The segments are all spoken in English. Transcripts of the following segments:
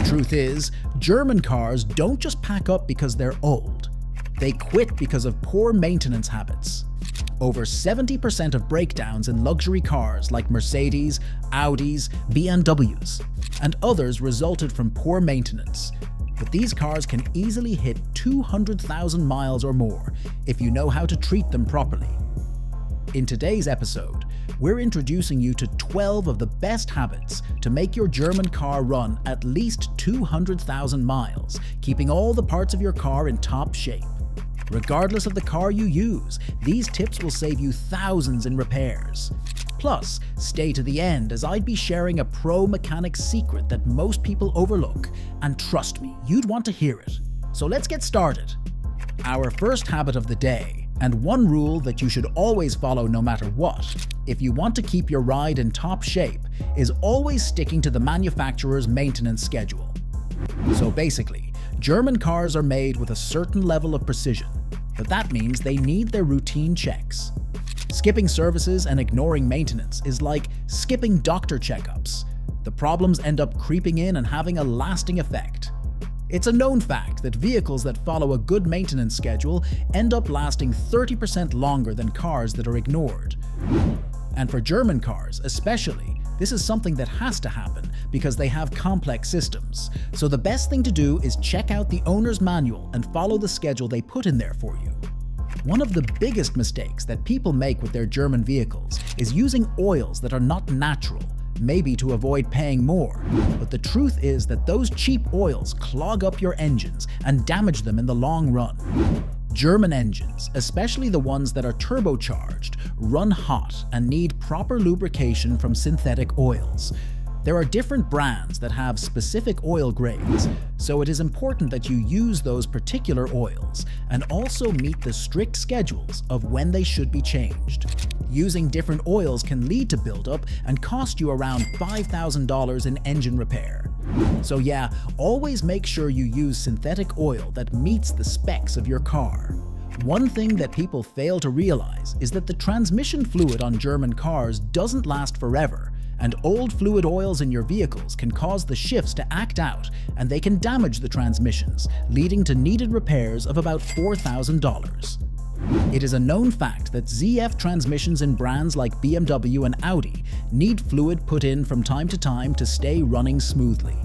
The truth is, German cars don't just pack up because they're old. They quit because of poor maintenance habits. Over 70% of breakdowns in luxury cars like Mercedes, Audis, BMWs, and others resulted from poor maintenance. But these cars can easily hit 200,000 miles or more if you know how to treat them properly. In today's episode, we're introducing you to 12 of the best habits to make your German car run at least 200,000 miles, keeping all the parts of your car in top shape. Regardless of the car you use, these tips will save you thousands in repairs. Plus, stay to the end as I'd be sharing a pro mechanic's secret that most people overlook, and trust me, you'd want to hear it. So let's get started. Our first habit of the day, and one rule that you should always follow no matter what, if you want to keep your ride in top shape, is always sticking to the manufacturer's maintenance schedule. So basically, German cars are made with a certain level of precision, but that means they need their routine checks. Skipping services and ignoring maintenance is like skipping doctor checkups. The problems end up creeping in and having a lasting effect. It's a known fact that vehicles that follow a good maintenance schedule end up lasting 30% longer than cars that are ignored. And for German cars especially, this is something that has to happen because they have complex systems. So the best thing to do is check out the owner's manual and follow the schedule they put in there for you. One of the biggest mistakes that people make with their German vehicles is using oils that are not natural, maybe to avoid paying more. But the truth is that those cheap oils clog up your engines and damage them in the long run. German engines, especially the ones that are turbocharged, run hot and need proper lubrication from synthetic oils. There are different brands that have specific oil grades, so it is important that you use those particular oils and also meet the strict schedules of when they should be changed. Using different oils can lead to buildup and cost you around $5,000 in engine repair. So yeah, always make sure you use synthetic oil that meets the specs of your car. One thing that people fail to realize is that the transmission fluid on German cars doesn't last forever, and old fluid oils in your vehicles can cause the shifts to act out, and they can damage the transmissions, leading to needed repairs of about $4,000. It is a known fact that ZF transmissions in brands like BMW and Audi need fluid put in from time to time to stay running smoothly.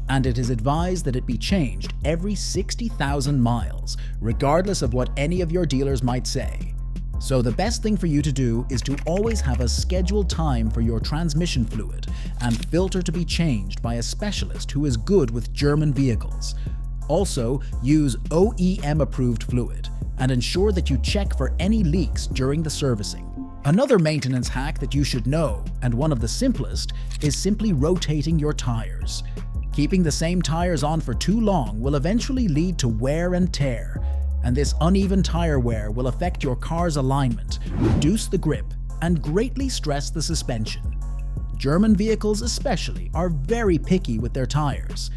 And it is advised that it be changed every 60,000 miles, regardless of what any of your dealers might say. So the best thing for you to do is to always have a scheduled time for your transmission fluid and filter to be changed by a specialist who is good with German vehicles. Also, use OEM-approved fluid and ensure that you check for any leaks during the servicing. Another maintenance hack that you should know, and one of the simplest, is simply rotating your tires. Keeping the same tires on for too long will eventually lead to wear and tear, and this uneven tire wear will affect your car's alignment, reduce the grip, and greatly stress the suspension. German vehicles especially are very picky with their tires.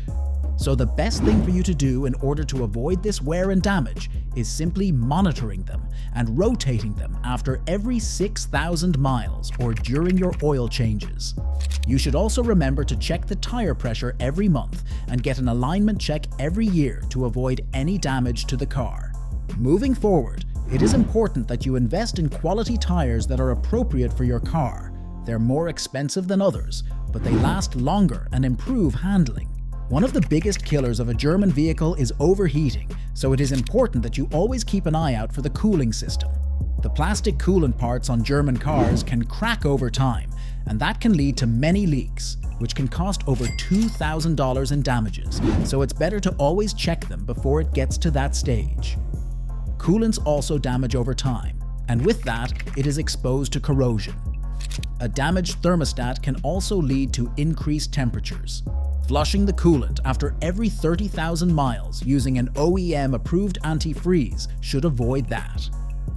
So the best thing for you to do in order to avoid this wear and damage is simply monitoring them and rotating them after every 6,000 miles or during your oil changes. You should also remember to check the tire pressure every month and get an alignment check every year to avoid any damage to the car. Moving forward, it is important that you invest in quality tires that are appropriate for your car. They're more expensive than others, but they last longer and improve handling. One of the biggest killers of a German vehicle is overheating, so it is important that you always keep an eye out for the cooling system. The plastic coolant parts on German cars can crack over time, and that can lead to many leaks, which can cost over $2,000 in damages, so it's better to always check them before it gets to that stage. Coolants also damage over time, and with that, it is exposed to corrosion. A damaged thermostat can also lead to increased temperatures. Flushing the coolant after every 30,000 miles using an OEM-approved antifreeze should avoid that.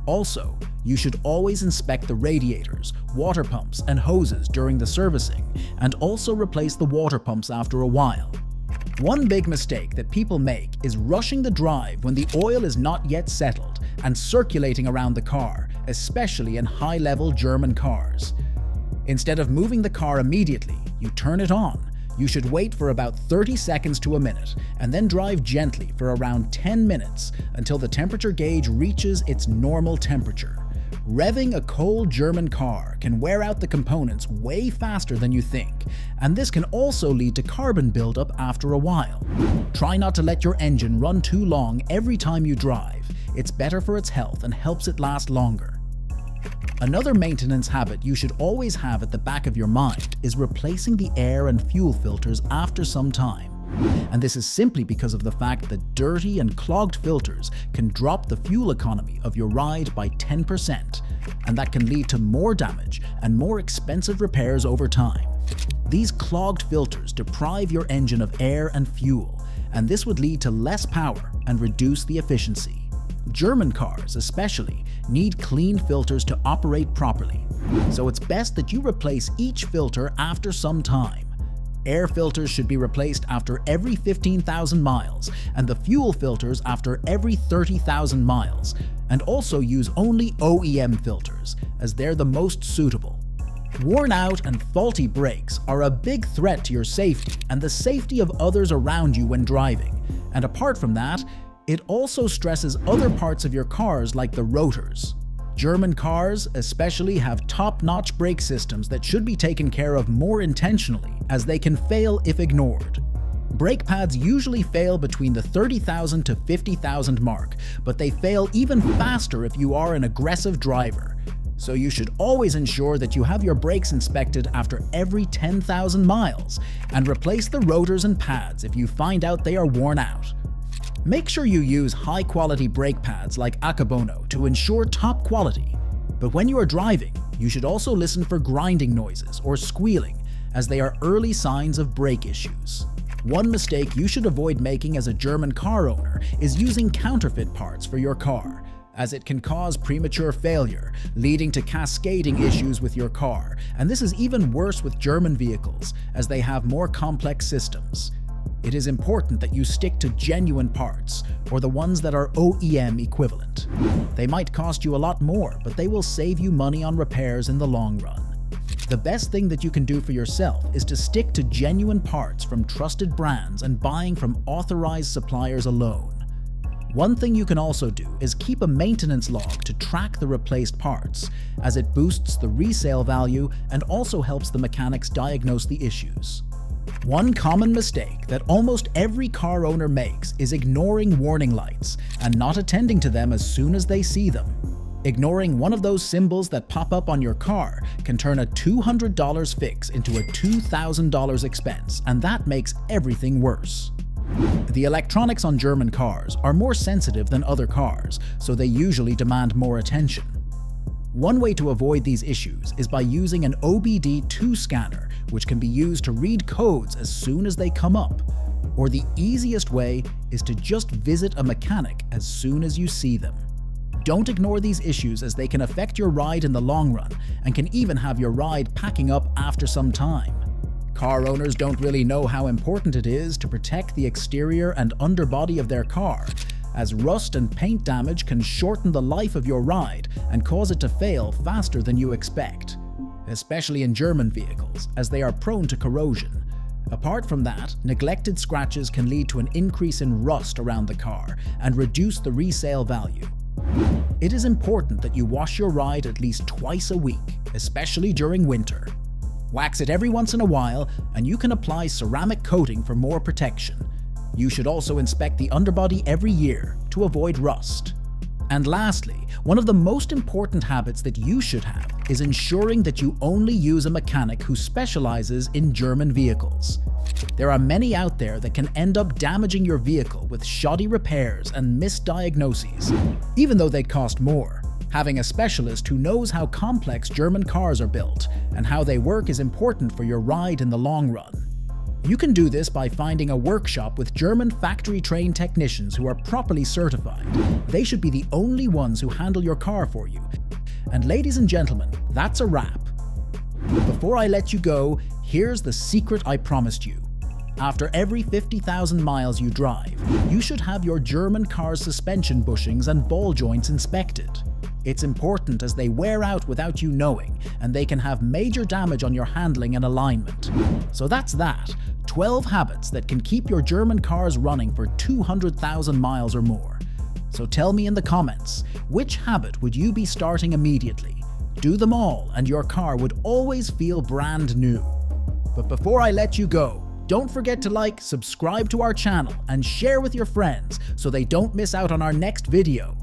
Also, you should always inspect the radiators, water pumps, and hoses during the servicing, and also replace the water pumps after a while. One big mistake that people make is rushing the drive when the oil is not yet settled and circulating around the car, especially in high-level German cars. Instead of moving the car immediately, you turn it on. You should wait for about 30 seconds to a minute and then drive gently for around 10 minutes until the temperature gauge reaches its normal temperature. Revving a cold German car can wear out the components way faster than you think, and this can also lead to carbon buildup after a while. Try not to let your engine run too long every time you drive. It's better for its health and helps it last longer. Another maintenance habit you should always have at the back of your mind is replacing the air and fuel filters after some time. And this is simply because of the fact that dirty and clogged filters can drop the fuel economy of your ride by 10%, and that can lead to more damage and more expensive repairs over time. These clogged filters deprive your engine of air and fuel, and this would lead to less power and reduce the efficiency. German cars, especially, need clean filters to operate properly, so it's best that you replace each filter after some time. Air filters should be replaced after every 15,000 miles, and the fuel filters after every 30,000 miles, and also use only OEM filters, as they're the most suitable. Worn out and faulty brakes are a big threat to your safety and the safety of others around you when driving, and apart from that, it also stresses other parts of your cars like the rotors. German cars especially have top-notch brake systems that should be taken care of more intentionally, as they can fail if ignored. Brake pads usually fail between the 30,000 to 50,000 mark, but they fail even faster if you are an aggressive driver. So you should always ensure that you have your brakes inspected after every 10,000 miles, and replace the rotors and pads if you find out they are worn out. Make sure you use high-quality brake pads like Akebono to ensure top quality. But when you are driving, you should also listen for grinding noises or squealing, as they are early signs of brake issues. One mistake you should avoid making as a German car owner is using counterfeit parts for your car, as it can cause premature failure, leading to cascading issues with your car, and this is even worse with German vehicles, as they have more complex systems. It is important that you stick to genuine parts, or the ones that are OEM equivalent. They might cost you a lot more, but they will save you money on repairs in the long run. The best thing that you can do for yourself is to stick to genuine parts from trusted brands and buying from authorized suppliers alone. One thing you can also do is keep a maintenance log to track the replaced parts, as it boosts the resale value and also helps the mechanics diagnose the issues. One common mistake that almost every car owner makes is ignoring warning lights and not attending to them as soon as they see them. Ignoring one of those symbols that pop up on your car can turn a $200 fix into a $2,000 expense, and that makes everything worse. The electronics on German cars are more sensitive than other cars, so they usually demand more attention. One way to avoid these issues is by using an OBD2 scanner, which can be used to read codes as soon as they come up. Or the easiest way is to just visit a mechanic as soon as you see them. Don't ignore these issues, as they can affect your ride in the long run and can even have your ride packing up after some time. Car owners don't really know how important it is to protect the exterior and underbody of their car, as rust and paint damage can shorten the life of your ride and cause it to fail faster than you expect, especially in German vehicles, as they are prone to corrosion. Apart from that, neglected scratches can lead to an increase in rust around the car and reduce the resale value. It is important that you wash your ride at least twice a week, especially during winter. Wax it every once in a while, and you can apply ceramic coating for more protection. You should also inspect the underbody every year to avoid rust. And lastly, one of the most important habits that you should have is ensuring that you only use a mechanic who specializes in German vehicles. There are many out there that can end up damaging your vehicle with shoddy repairs and misdiagnoses, even though they cost more. Having a specialist who knows how complex German cars are built and how they work is important for your ride in the long run. You can do this by finding a workshop with German factory-trained technicians who are properly certified. They should be the only ones who handle your car for you. And ladies and gentlemen, that's a wrap. But before I let you go, here's the secret I promised you. After every 50,000 miles you drive, you should have your German car's suspension bushings and ball joints inspected. It's important as they wear out without you knowing, and they can have major damage on your handling and alignment. So that's that. 12 habits that can keep your German cars running for 200,000 miles or more. So tell me in the comments, which habit would you be starting immediately? Do them all and your car would always feel brand new. But before I let you go, don't forget to like, subscribe to our channel, and share with your friends so they don't miss out on our next video.